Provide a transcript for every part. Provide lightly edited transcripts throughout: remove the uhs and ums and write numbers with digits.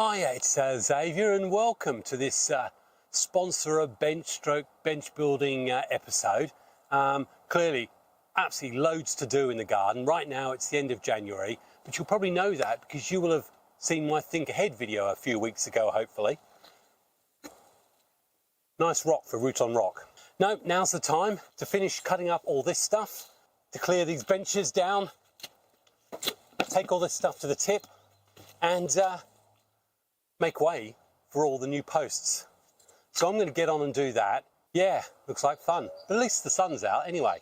Hi, it's Xavier and welcome to this sponsor a bench building episode. Clearly, absolutely loads to do in the garden. Right now it's the end of January, but you'll probably know that because you will have seen my Think Ahead video a few weeks ago, hopefully. Nice rock for root on rock. No, now's the time to finish cutting up all this stuff, to clear these benches down, take all this stuff to the tip and make way for all the new posts. So I'm going to get on and do that. Yeah, looks like fun. But at least the sun's out anyway.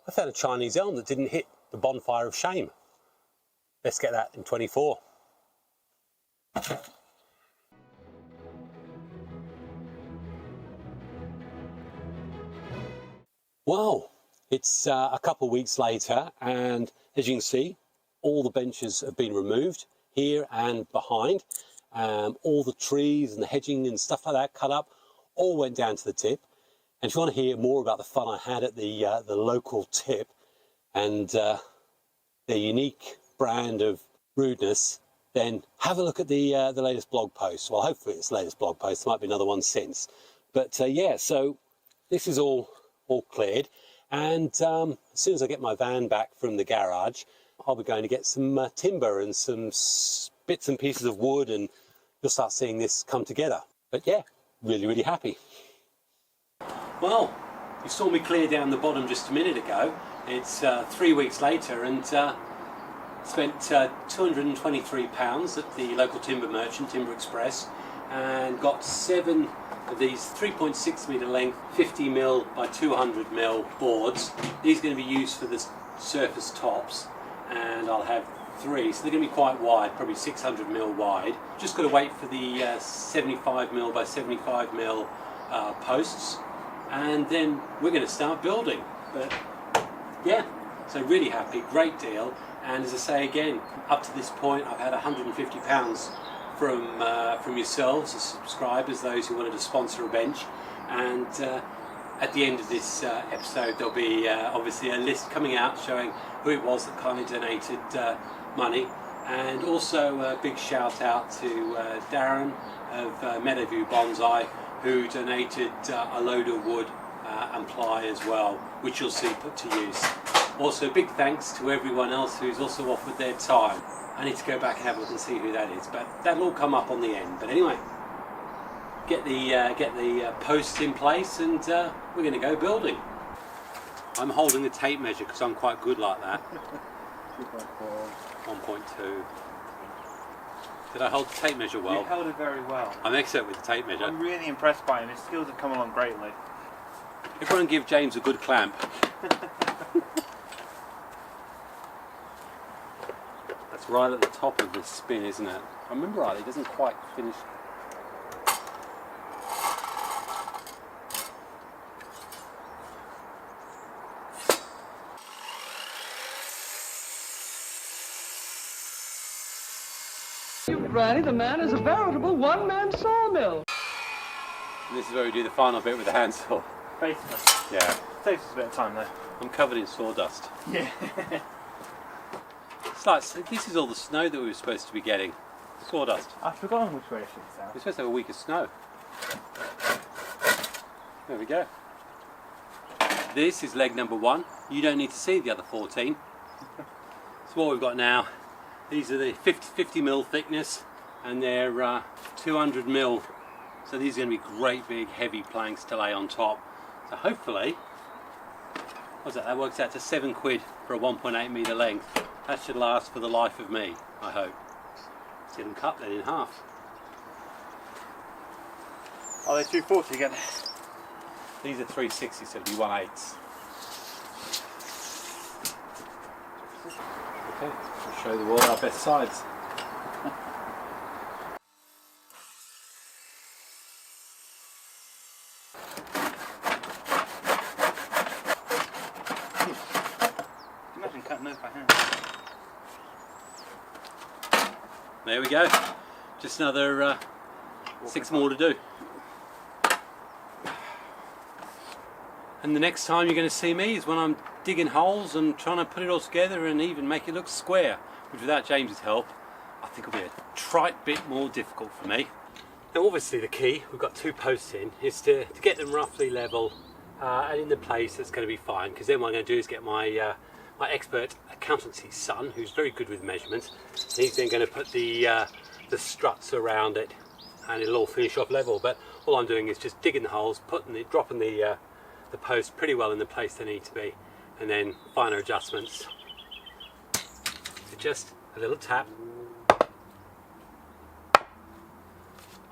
I found a Chinese elm that didn't hit the bonfire of shame. Let's get that in 24. Well, it's a couple of weeks later, and as you can see, all the benches have been removed here and behind. All the trees and the hedging and stuff like that cut up, all went down to the tip. And if you want to hear more about the fun I had at the local tip and their unique brand of rudeness, then have a look at the latest blog post. Well, hopefully it's the latest blog post. There might be another one since. But yeah, so this is all cleared. And as soon as I get my van back from the garage, I'll be going to get some timber and some bits and pieces of wood, and you'll start seeing this come together. But yeah, really, really happy. Well, you saw me clear down the bottom just a minute ago. It's 3 weeks later, and spent £223 at the local timber merchant, Timber Express, and got 7 of these 3.6 metre length 50mm by 200mm boards. These are going to be used for the surface tops, and I'll have 3, so they're going to be quite wide, probably 600mm wide. Just got to wait for the 75mm by 75mm posts, and then we're going to start building. But yeah, so really happy, great deal. And as I say again, up to this point I've had £150 from yourselves as subscribers, those who wanted to sponsor a bench. And at the end of this episode there'll be obviously a list coming out showing who it was that kindly donated money. And also a big shout out to Darren of Meadowview Bonsai, who donated a load of wood and ply as well, which you'll see put to use. Also big thanks to everyone else who's also offered their time. I need to go back and have a look and see who that is, but that'll all come up on the end. But anyway, get the posts in place, and we're going to go building. I'm holding the tape measure because I'm quite good like that. 2.4. 1.2. Did I hold the tape measure well? You held it very well. I'm excellent with the tape measure. I'm really impressed by him. His skills have come along greatly. Everyone give James a good clamp. That's right at the top of the spin, isn't it? I remember right, it doesn't quite finish. Granny, the man is a veritable one-man sawmill. And this is where we do the final bit with the handsaw. Basically. Yeah. Saves us a bit of time though. I'm covered in sawdust. Yeah. It's like, this is all the snow that we were supposed to be getting. Sawdust. I've forgotten which way it shoots out. We're supposed to have a week of snow. There we go. This is leg number 1. You don't need to see the other 14. So what we've got now, these are the 50mm thickness, and they're 200mm. So these are going to be great big heavy planks to lay on top. So hopefully, what's that? That works out to £7 for a 1.8 metre length. That should last for the life of me, I hope. Let's get them cut then in half. Are they 240 again? These are 360, so it'll be 1/8. Okay, we'll show the world our best sides. Imagine cutting those by hand. There we go. Just another 6 more to do. And the next time you're going to see me is when I'm digging holes and trying to put it all together and even make it look square, which without James's help I think will be a trite bit more difficult for me. Now obviously the key, we've got 2 posts in, is to get them roughly level and in the place that's going to be fine, because then what I'm going to do is get my my expert accountancy son, who's very good with measurements. He's then going to put the struts around it and it'll all finish off level. But all I'm doing is just digging the holes, dropping the posts pretty well in the place they need to be, and then finer adjustments. So just a little tap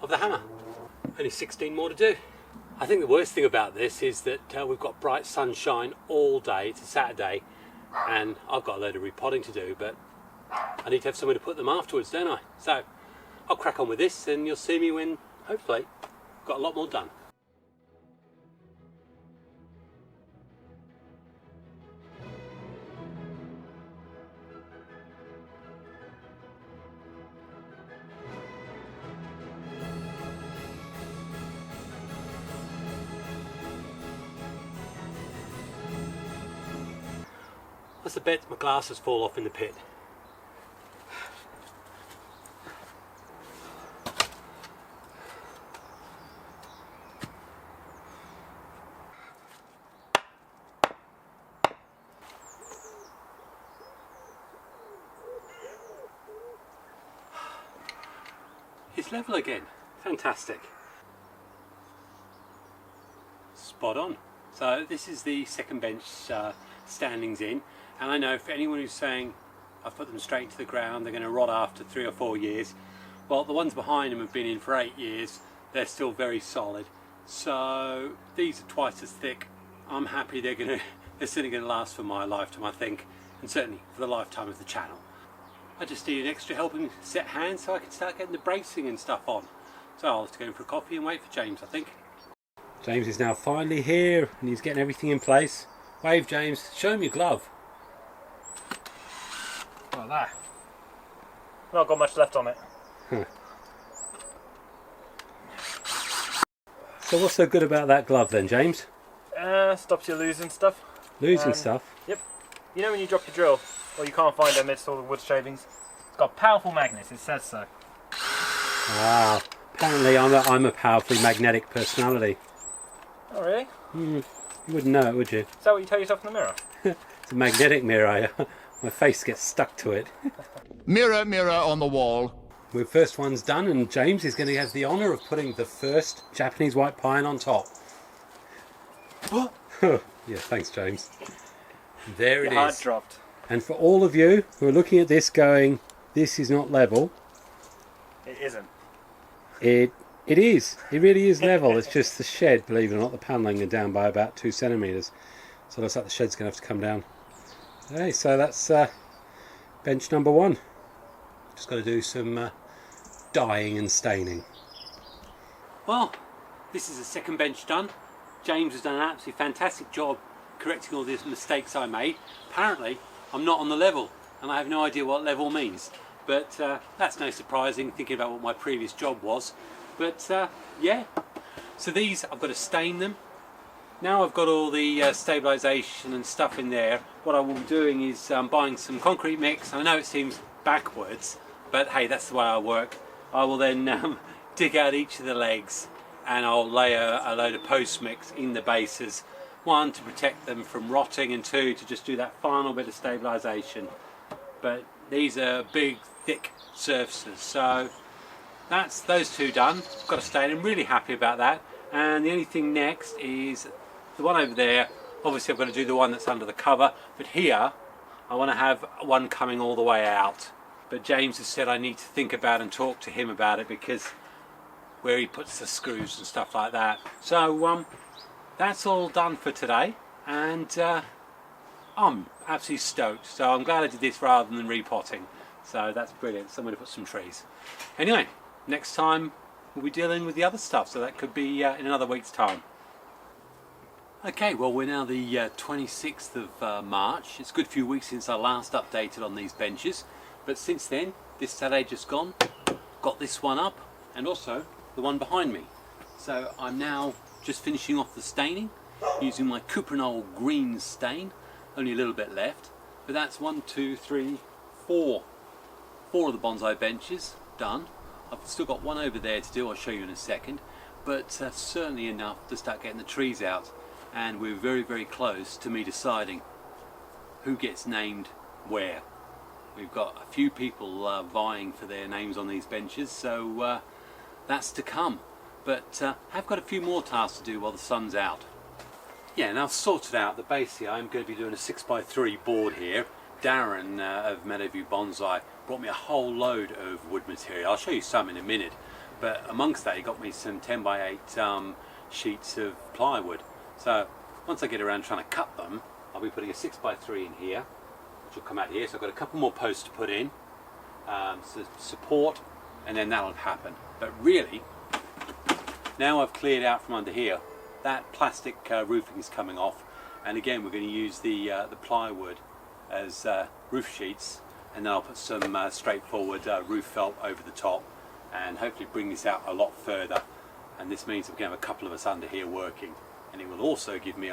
of the hammer. Only 16 more to do. I think the worst thing about this is that we've got bright sunshine all day. It's a Saturday and I've got a load of repotting to do, but I need to have somewhere to put them afterwards, don't I? So I'll crack on with this and you'll see me when, hopefully, I've got a lot more done. What's the bet my glasses fall off in the pit? It's level again. Fantastic. Spot on. So this is the second bench standings in, and I know for anyone who's saying I've put them straight to the ground, they're going to rot after 3 or 4 years. Well, the ones behind them have been in for 8 years. They're still very solid. So these are twice as thick. I'm happy they're certainly going to last for my lifetime, I think, and certainly for the lifetime of the channel. I just need an extra helping set hand so I can start getting the bracing and stuff on. So I'll have to go in for a coffee and wait for James, I think. James is now finally here and he's getting everything in place. Wave, James. Show him your glove. Like that. Not got much left on it. Huh. So what's so good about that glove then, James? Stops you losing stuff. Losing stuff? Yep. You know when you drop your drill, or you can't find it amidst all the wood shavings? It's got powerful magnets, it says so. Ah, apparently I'm a powerfully magnetic personality. Oh really? You wouldn't know it, would you? Is that what you tell yourself in the mirror? It's a magnetic mirror. My face gets stuck to it. Mirror, mirror on the wall. Well, first one's done and James is going to have the honour of putting the first Japanese white pine on top. What? Yeah, thanks James. There it is. Hard dropped. And for all of you who are looking at this going, this is not level. It isn't. It is. It really is level. It's just the shed, believe it or not, the panelling are down by about 2 centimetres. So it looks like the shed's going to have to come down. Okay, so that's bench number 1. Just got to do some dyeing and staining. Well, this is the second bench done. James has done an absolutely fantastic job correcting all these mistakes I made. Apparently, I'm not on the level, and I have no idea what level means. But that's no surprising, thinking about what my previous job was. But yeah, so these, I've got to stain them. Now I've got all the stabilisation and stuff in there. What I will be doing is buying some concrete mix. I know it seems backwards, but hey, that's the way I work. I will then dig out each of the legs and I'll lay a load of post mix in the bases. 1, to protect them from rotting, and 2, to just do that final bit of stabilisation. But these are big, thick surfaces, so that's those 2 done. Got to stain. I'm really happy about that. And the only thing next is the one over there. Obviously I've got to do the one that's under the cover, but here I want to have one coming all the way out. But James has said I need to think about and talk to him about it, because where he puts the screws and stuff like that. So that's all done for today, and I'm absolutely stoked. So I'm glad I did this rather than repotting. So that's brilliant. Somewhere to put some trees. Anyway, next time we'll be dealing with the other stuff, so that could be in another week's time. Okay, well we're now the 26th of March. It's a good few weeks since I last updated on these benches, but since then, this Saturday just gone, got this one up, and also the one behind me. So I'm now just finishing off the staining using my Cuprinol green stain. Only a little bit left, but that's 1, 2, 3, 4 4 of the bonsai benches done. I've still got one over there to do, I'll show you in a second, but certainly enough to start getting the trees out, and we're very, very close to me deciding who gets named where. We've got a few people vying for their names on these benches, so that's to come. But I've got a few more tasks to do while the sun's out. Yeah, now I've sorted out that basically I'm going to be doing a 6x3 board here. Darren of Meadowview Bonsai brought me a whole load of wood material. I'll show you some in a minute, but amongst that he got me some 10x8 sheets of plywood. So once I get around trying to cut them, I'll be putting a 6x3 in here, which will come out here. So I've got a couple more posts to put in, so support, and then that'll happen. But really, now I've cleared out from under here, that plastic roofing is coming off, and again we're going to use the plywood as roof sheets, and then I'll put some straightforward roof felt over the top, and hopefully bring this out a lot further. And this means we can have a couple of us under here working, and it will also give me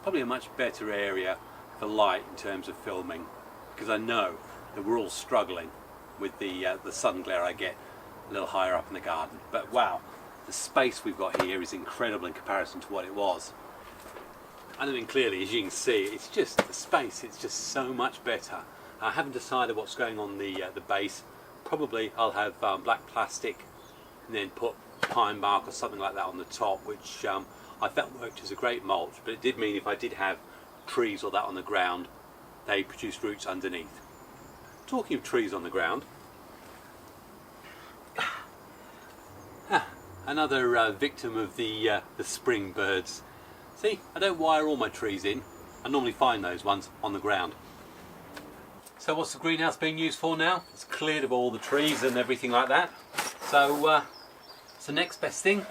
probably a much better area for light in terms of filming, because I know that we're all struggling with the sun glare I get a little higher up in the garden. But wow, the space we've got here is incredible in comparison to what it was. And I mean, clearly, as you can see, it's just the space, it's just so much better. I haven't decided what's going on the base. Probably I'll have black plastic and then put pine bark or something like that on the top, which I felt worked as a great mulch, but it did mean if I did have trees or that on the ground, they produced roots underneath. Talking of trees on the ground, another victim of the spring birds. See, I don't wire all my trees in. I normally find those ones on the ground. So what's the greenhouse being used for now? It's cleared of all the trees and everything like that. So it's the next best thing.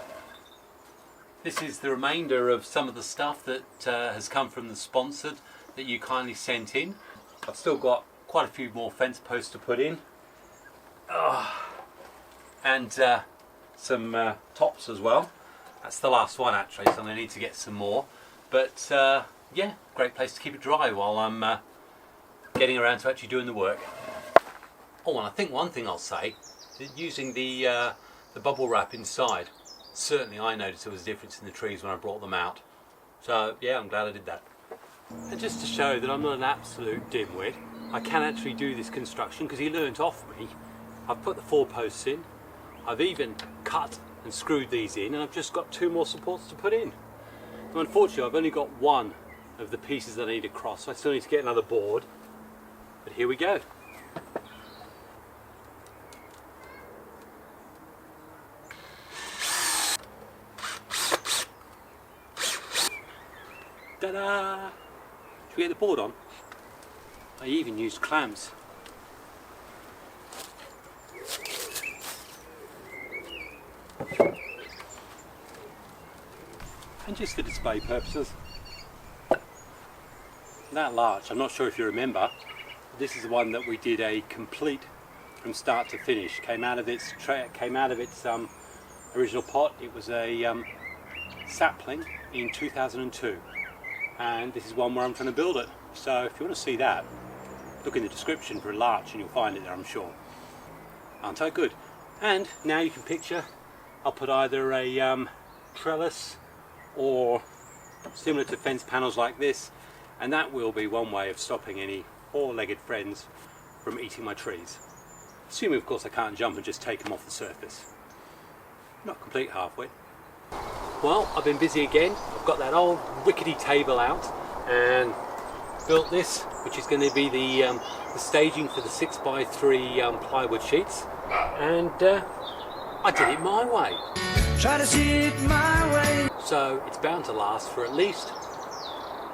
This is the remainder of some of the stuff that has come from the sponsored that you kindly sent in. I've still got quite a few more fence posts to put in. And some tops as well. That's the last one actually, so I'm going to need to get some more. But yeah, great place to keep it dry while I'm getting around to actually doing the work. Oh, and I think one thing I'll say, using the bubble wrap inside, certainly I noticed there was a difference in the trees when I brought them out. So yeah, I'm glad I did that. And just to show that I'm not an absolute dimwit, I can actually do this construction because he learnt off me. I've put the 4 posts in, I've even cut and screwed these in, and I've just got 2 more supports to put in. Now, unfortunately I've only got one of the pieces that I need across, so I still need to get another board, but here we go. Ta-da! Should we get the board on? I even used clamps. And just for display purposes, that larch, I'm not sure if you remember, this is the one that we did a complete from start to finish. Came out of its original pot. It was a sapling in 2002, and this is one where I'm trying to build it. So if you want to see that, look in the description for a larch and you'll find it there, I'm sure. Aren't I good? And now you can picture, I'll put either a trellis or similar to fence panels like this, and that will be one way of stopping any 4-legged friends from eating my trees. Assuming of course I can't jump and just take them off the surface. Not complete halfway. Well, I've been busy again. I've got that old rickety table out and built this, which is going to be the staging for the 6x3 plywood sheets, and I did it my way. Try to see it my way. So it's bound to last for at least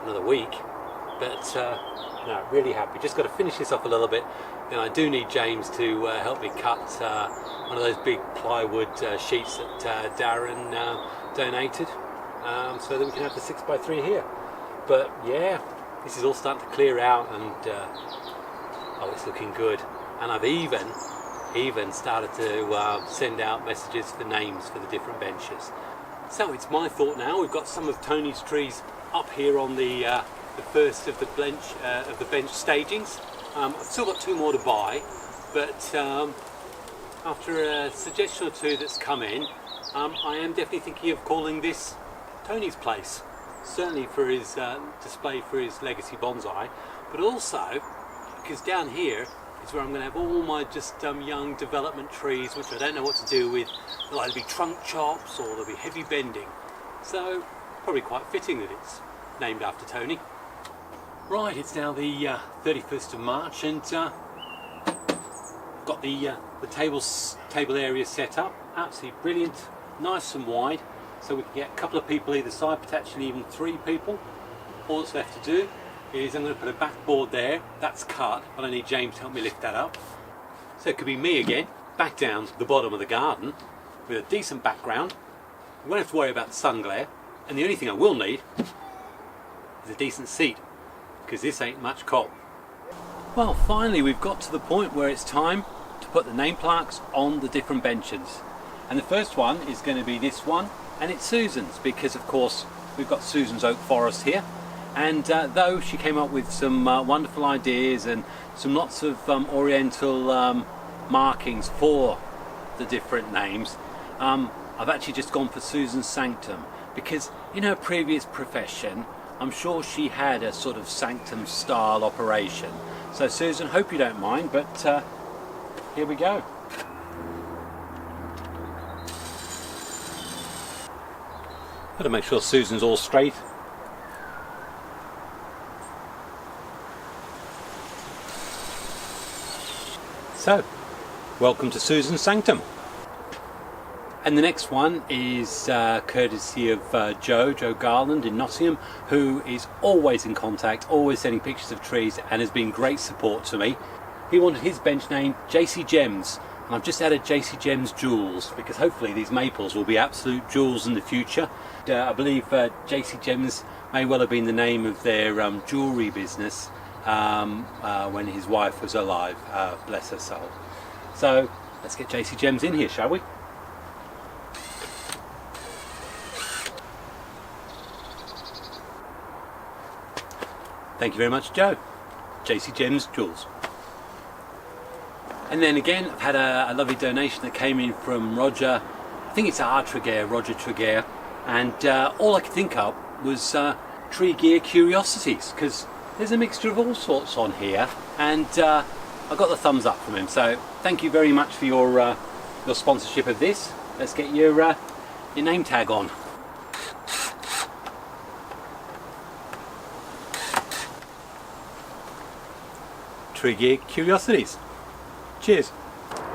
another week, but no, really happy. Just got to finish this off a little bit. And I do need James to help me cut one of those big plywood sheets that Darren donated, so that we can have the 6x3 here. But yeah, this is all starting to clear out, and oh, it's looking good. And I've even started to send out messages for names for the different benches. So it's my thought now. We've got some of Tony's trees up here on the first of the bench stagings. I've still got 2 more to buy, but after a suggestion or two that's come in, I am definitely thinking of calling this Tony's Place. Certainly for his display for his legacy bonsai, but also because down here is where I'm going to have all my just young development trees, which I don't know what to do with. They'll either be trunk chops or they'll be heavy bending. So probably quite fitting that it's named after Tony. Right, it's now the 31st of March, and got the table area set up. Absolutely brilliant, nice and wide, so we can get a couple of people either side, potentially even 3 people. All that's left to do is I'm going to put a backboard there. That's cut, but I need James to help me lift that up. So it could be me again, back down to the bottom of the garden with a decent background. I won't have to worry about the sun glare, and the only thing I will need is a decent seat, because this ain't much cold. Well, finally we've got to the point where it's time to put the name plaques on the different benches. And the first one is going to be this one, and it's Susan's, because of course we've got Susan's oak forest here. And though she came up with some wonderful ideas and some lots of oriental markings for the different names, I've actually just gone for Susan's Sanctum, because in her previous profession I'm sure she had a sort of sanctum style operation. So Susan, hope you don't mind, but here we go. Got to make sure Susan's all straight. So, welcome to Susan's Sanctum. And the next one is courtesy of Joe Garland in Nottingham, who is always in contact, always sending pictures of trees, and has been great support to me. He wanted his bench named JC Gems, and I've just added JC Gems Jewels, because hopefully these maples will be absolute jewels in the future. I believe JC Gems may well have been the name of their jewellery business when his wife was alive, bless her soul. So let's get JC Gems in here, shall we? Thank you very much, Joe. JC Gems Jewels. And then again, I've had a lovely donation that came in from Roger. I think it's Roger Tregear, and all I could think of was tree gear curiosities, because there's a mixture of all sorts on here, and I got the thumbs up from him. So thank you very much for your sponsorship of this. Let's get your name tag on. Tree gear curiosities. Cheers.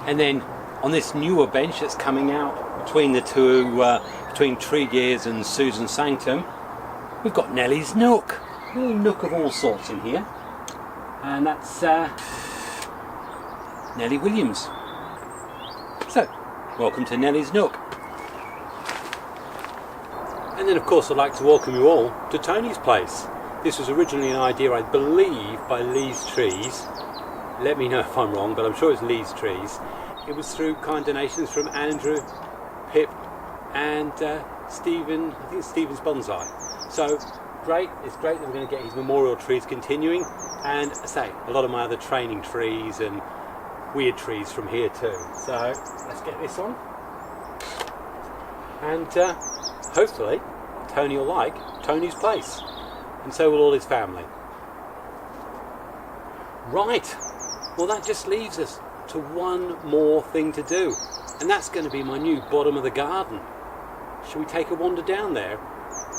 And then on this newer bench that's coming out between the two, between Tree Gears and Susan's Sanctum, we've got Nellie's Nook. A little nook of all sorts in here, and that's Nellie Williams. So, welcome to Nellie's Nook. And then of course I'd like to welcome you all to Tony's Place. This was originally an idea, I believe, by Lee's Trees. Let me know if I'm wrong, but I'm sure it's Lee's Trees. It was through kind donations from Andrew, Pip, and Stephen. I think it's Stephen's Bonsai. So great! It's great that we're going to get his memorial trees continuing, and I say a lot of my other training trees and weird trees from here too. So let's get this on, and hopefully Tony will like Tony's Place, and so will all his family. Right. Well, that just leaves us to one more thing to do, and that's going to be my new bottom of the garden. Shall we take a wander down there?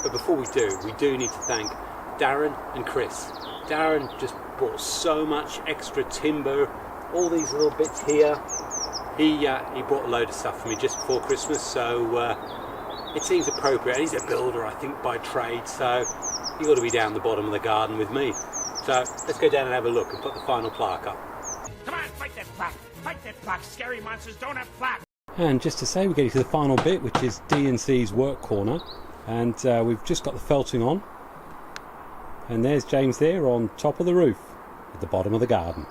But before we do need to thank Darren and Chris. Darren just brought so much extra timber, all these little bits here. He brought a load of stuff for me just before Christmas, so it seems appropriate. And he's a builder, I think, by trade, so you've got to be down the bottom of the garden with me. So let's go down and have a look and put the final plaque up. Come on, fight that plaque! Fight that plaque! Scary monsters don't have plaques! And just to say, we're getting to the final bit, which is D&C's work corner, and we've just got the felting on, and there's James there on top of the roof at the bottom of the garden.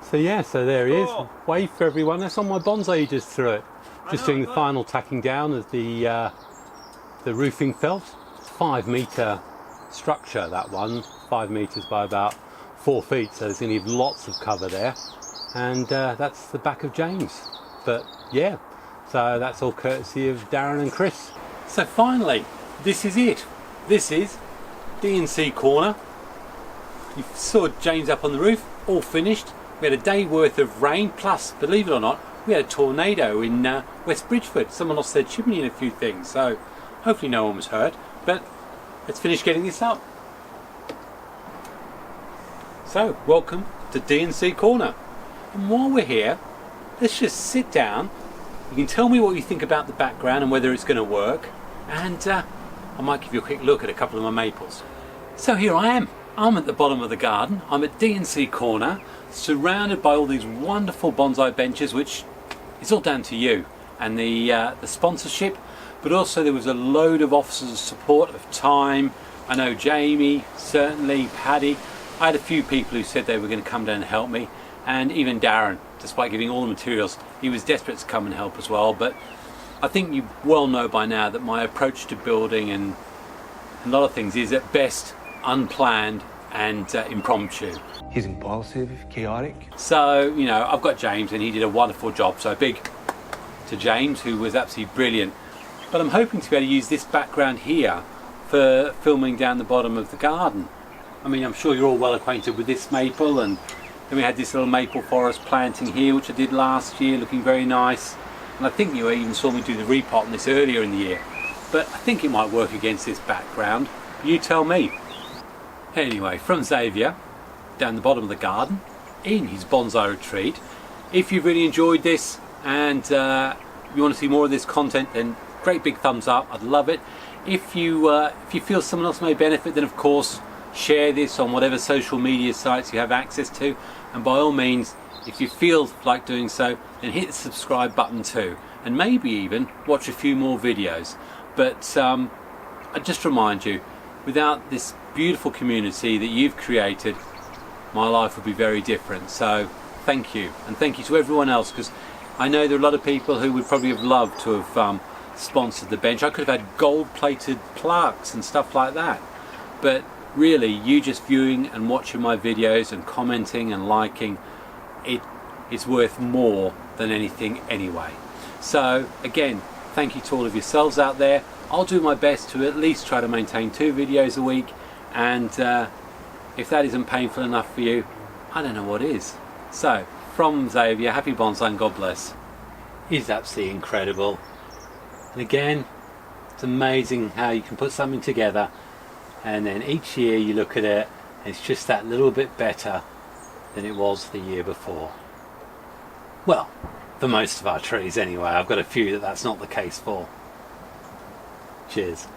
So yeah, so there he is. Wave for everyone. That's on my bonsai you just threw it. Just doing the final tacking down of the roofing felt. 5 metre structure, that one, 5 metres by about 4 feet, so there's going to be lots of cover there. and that's the back of James. But yeah, so that's all courtesy of Darren and Chris. So finally, this is it. This is D&C Corner. You saw James up on the roof, all finished. We had a day worth of rain, plus, believe it or not, we had a tornado in West Bridgeford. Someone lost their chimney and a few things, so hopefully no one was hurt. But let's finish getting this up. So, welcome to D&C Corner. And while we're here, let's just sit down. You can tell me what you think about the background and whether it's going to work. And I might give you a quick look at a couple of my maples. So here I am. I'm at the bottom of the garden. I'm at D&C Corner, surrounded by all these wonderful bonsai benches, which is all down to you and the sponsorship. But also there was a load of officers of support of time. I know Jamie, certainly, Paddy. I had a few people who said they were going to come down and help me, and even Darren, despite giving all the materials, he was desperate to come and help as well. But I think you well know by now that my approach to building and a lot of things is at best unplanned and impromptu. He's impulsive, chaotic. So, you know, I've got James and he did a wonderful job, so big to James, who was absolutely brilliant. But I'm hoping to be able to use this background here for filming down the bottom of the garden. I mean, I'm sure you're all well acquainted with this maple, and then we had this little maple forest planting here, which I did last year, looking very nice. And I think you even saw me do the repot on this earlier in the year. But I think it might work against this background. You tell me. Anyway, from Xavier, down the bottom of the garden, in his bonsai retreat. If you've really enjoyed this and you want to see more of this content, then great big thumbs up. I'd love it. If you feel someone else may benefit, then of course share this on whatever social media sites you have access to, and by all means, if you feel like doing so, then hit the subscribe button too, and maybe even watch a few more videos. But I just remind you, without this beautiful community that you've created, my life would be very different. So thank you, and thank you to everyone else, because I know there are a lot of people who would probably have loved to have sponsored the bench. I could have had gold-plated plaques and stuff like that, but really, you just viewing and watching my videos and commenting and liking, it's worth more than anything anyway. So again, thank you to all of yourselves out there. I'll do my best to at least try to maintain 2 videos a week, and if that isn't painful enough for you, I don't know what is. So from Xavier, happy bonsai and God bless. He's absolutely incredible. And again, it's amazing how you can put something together and then each year you look at it and it's just that little bit better than it was the year before. Well, for most of our trees anyway. I've got a few that's not the case for. Cheers.